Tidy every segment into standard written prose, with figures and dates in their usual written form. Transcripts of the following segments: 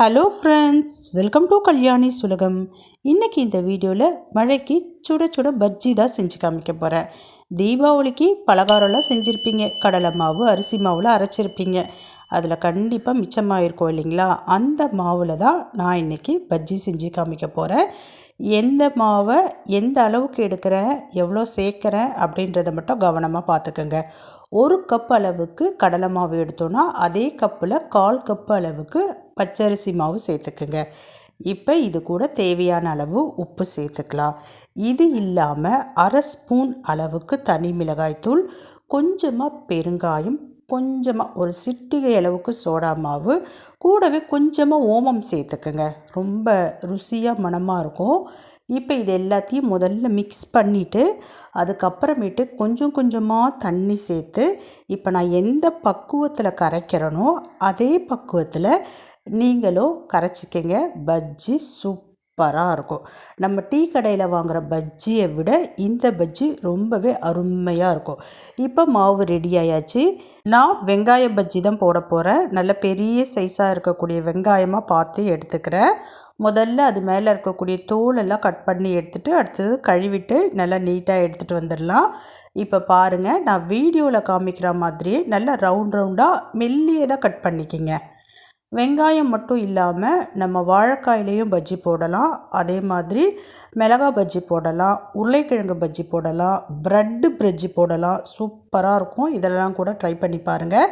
Hello friends, welcome to Kalyani's உலகம். இன்றைக்கி இந்த வீடியோவில் மழைக்கு சுட சுட பஜ்ஜி தான் செஞ்சு காமிக்க போகிறேன். தீபாவளிக்கு பலகாரம்லாம் செஞ்சுருப்பீங்க. கடலை மாவு, அரிசி மாவில் அரைச்சிருப்பீங்க. அதில் கண்டிப்பாக மிச்சமாக இருக்கும் இல்லைங்களா? அந்த மாவில் தான் நான் இன்றைக்கி பஜ்ஜி செஞ்சு காமிக்க போகிறேன். எந்த மாவை எந்த அளவுக்கு எடுக்கிறேன், எவ்வளோ சேர்க்குறேன் அப்படின்றத மட்டும் கவனமாக பார்த்துக்கோங்க. 1 கப் அளவுக்கு கடலை மாவு எடுத்தோன்னா அதே கப்பில் 1/4 கப் அளவுக்கு பச்சரிசி மாவு சேர்த்துக்குங்க. இப்போ இது கூட தேவையான அளவு உப்பு சேர்த்துக்கலாம். இது இல்லாமல் 1/2 ஸ்பூன் அளவுக்கு தனி மிளகாய்த்தூள், கொஞ்சமாக பெருங்காயம், கொஞ்சமாக ஒரு சிட்டிகை அளவுக்கு சோடா மாவு, கூடவே கொஞ்சமாக ஓமம் சேர்த்துக்குங்க. ரொம்ப ருசியாக மணமாக இருக்கும். இப்போ இது எல்லாத்தையும் முதல்ல மிக்ஸ் பண்ணிவிட்டு அதுக்கப்புறமேட்டு கொஞ்சம் கொஞ்சமாக தண்ணி சேர்த்து, இப்போ நான் எந்த பக்குவத்தில் கரைக்கிறேனோ அதே பக்குவத்தில் நீங்களும் கரைச்சிக்கங்க. பஜ்ஜி சூப்பராக இருக்கும். நம்ம டீ கடையில் வாங்குகிற பஜ்ஜியை விட இந்த பஜ்ஜி ரொம்பவே அருமையாக இருக்கும். இப்போ மாவு ரெடி ஆயாச்சு. நான் வெங்காய பஜ்ஜி தான் போட போகிறேன். நல்ல பெரிய சைஸாக இருக்கக்கூடிய வெங்காயமாக பார்த்து எடுத்துக்கிறேன். முதல்ல அது மேலே இருக்கக்கூடிய தோலெல்லாம் கட் பண்ணி எடுத்துகிட்டு அடுத்தது கழுவிட்டு நல்லா நீட்டாக எடுத்துகிட்டு வந்துடலாம். இப்போ பாருங்கள், நான் வீடியோவில் காமிக்கிற மாதிரியே நல்லா ரவுண்டாக மெல்லியதாக கட் பண்ணிக்கிங்க. வெங்காயம் மட்டும் இல்லாமல் நம்ம வாழைக்காயிலையும் பஜ்ஜி போடலாம். அதே மாதிரி மிளகாய் பஜ்ஜி போடலாம், உருளைக்கிழங்கு பஜ்ஜி போடலாம், ப்ரெட்டு பஜ்ஜி போடலாம். சூப்பராக இருக்கும். இதெல்லாம் கூட ட்ரை பண்ணி பாருங்கள்.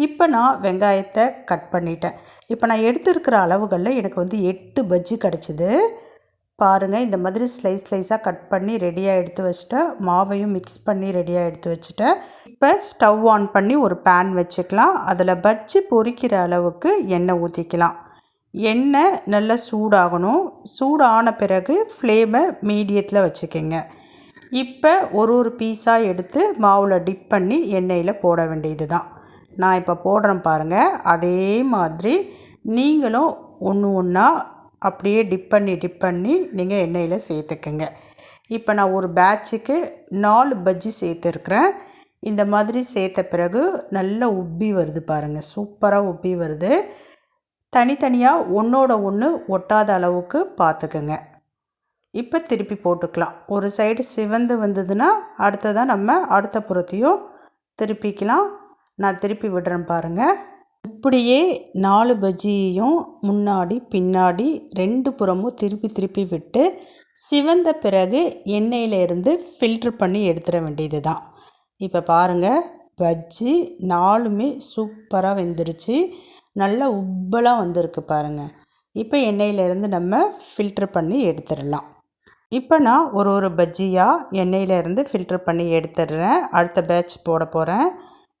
இப்போ நான் வெங்காயத்தை கட் பண்ணிட்டேன். இப்போ நான் எடுத்துருக்கிற அளவுகளில் எனக்கு 8 பஜ்ஜி கிடச்சிது. பாருங்கள், இந்த மாதிரி ஸ்லைஸாக கட் பண்ணி ரெடியாக எடுத்து வச்சுட்டேன். மாவையும் மிக்ஸ் பண்ணி ரெடியாக எடுத்து வச்சுட்டேன். இப்போ ஸ்டவ் ஆன் பண்ணி ஒரு பேன் வச்சுக்கலாம். அதில் பஜ்ஜி பொரிக்கிற அளவுக்கு எண்ணெய் ஊற்றிக்கலாம். எண்ணெய் நல்லா சூடாகணும். சூடான பிறகு ஃப்ளேமை மீடியத்தில் வச்சுக்கோங்க. இப்போ ஒரு பீஸாக எடுத்து மாவில் டிப் பண்ணி எண்ணெயில் போட வேண்டியது தான். நான் இப்போ போடுறேன் பாருங்கள். அதே மாதிரி நீங்களும் ஒன்றா அப்படியே டிப் பண்ணி நீங்கள் எண்ணெயில் சேர்த்துக்குங்க. இப்போ நான் ஒரு பேட்சுக்கு 4 பஜ்ஜி சேர்த்துருக்குறேன். இந்த மாதிரி சேர்த்த பிறகு நல்லா உப்பி வருது பாருங்கள். சூப்பராக உப்பி வருது. தனித்தனியாக ஒன்றோட ஒன்று ஒட்டாத அளவுக்கு பார்த்துக்குங்க. இப்போ திருப்பி போட்டுக்கலாம். ஒரு சைடு சிவந்து வந்ததுன்னா அடுத்ததான் நம்ம அடுத்த புறத்தையும் திருப்பிக்கலாம். நான் திருப்பி விடுறேன் பாருங்கள். இப்படியே 4 பஜ்ஜியையும் முன்னாடி பின்னாடி 2 புறமும் திருப்பி விட்டு சிவந்த பிறகு எண்ணெயிலேருந்து ஃபில்ட்ரு பண்ணி எடுத்துட வேண்டியது தான். இப்போ பாருங்கள், பஜ்ஜி 4மே சூப்பராக வெந்துருச்சு. நல்லா உப்பலாக வந்திருக்கு பாருங்கள். இப்போ எண்ணெயிலேருந்து நம்ம ஃபில்ட்ரு பண்ணி எடுத்துடலாம். இப்போ நான் ஒரு பஜ்ஜியாக எண்ணெயிலேருந்து ஃபில்ட்ரு பண்ணி எடுத்துடுறேன். அடுத்த பேட்ச் போட போகிறேன்.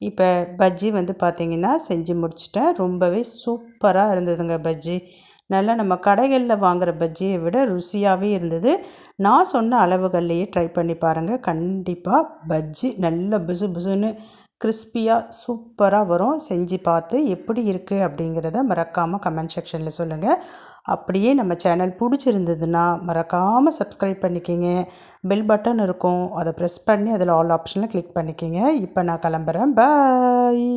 இப்போ பஜ்ஜி பார்த்திங்கன்னா செஞ்சு முடிச்சிட்டேன். ரொம்பவே சூப்பராக இருந்ததுங்க பஜ்ஜி. நல்லா நம்ம கடைகளில் வாங்குகிற பஜ்ஜியை விட ருசியாகவே இருந்தது. நான் சொன்ன அளவுகள்லையே ட்ரை பண்ணி பாருங்கள். கண்டிப்பாக பஜ்ஜி நல்ல புசுன்னு கிறிஸ்பியாக சூப்பராக வரும். செஞ்சு பார்த்து எப்படி இருக்குது அப்படிங்கிறத மறக்காமல் கமெண்ட் செக்ஷனில் சொல்லுங்கள். அப்படியே நம்ம சேனல் பிடிச்சிருந்ததுன்னா மறக்காமல் சப்ஸ்கிரைப் பண்ணிக்கிங்க. பெல் பட்டன் இருக்கும், அதை ப்ரெஸ் பண்ணி அதில் ஆல் ஆப்ஷனில் கிளிக் பண்ணிக்கிங்க. இப்போ நான் கிளம்புறேன். பாய்.